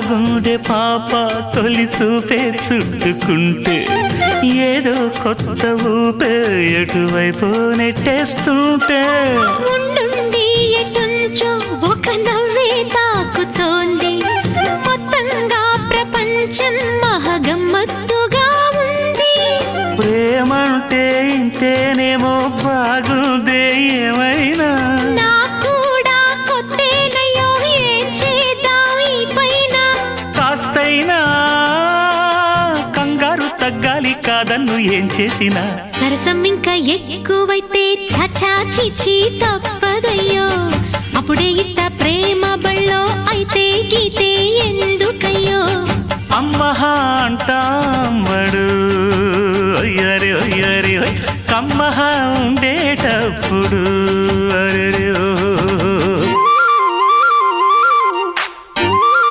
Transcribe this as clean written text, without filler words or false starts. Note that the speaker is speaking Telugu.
గుండె పాప తొలి చూపే చుట్టుకుంటే ఏదో కొత్త ఊపే ఎటువైపు నెట్టేస్తుంటే ఉండుండి ఎటుంచో ఒక నవ్వే తాకుతోంది మొత్తంగా ప్రపంచం మహగమ్మత్తుగా ఉంది ప్రేమంటే ఇంతేనేమో బాగుందే ఏమైనా కాస్తైనా కంగారు తగ్గాలి కాదన్ను ఏం చేసినా సరసం ఇంకా ఎక్కువైతే చచా చిచి తప్పదయ్యో అప్పుడే ఇట్ట ప్రేమ బళ్ళో అయితే గీతే ఎందుకయ్యో అమ్మహా అంటామడు అయ్యరే అయ్యరే కమ్మహా ఉండేటప్పుడు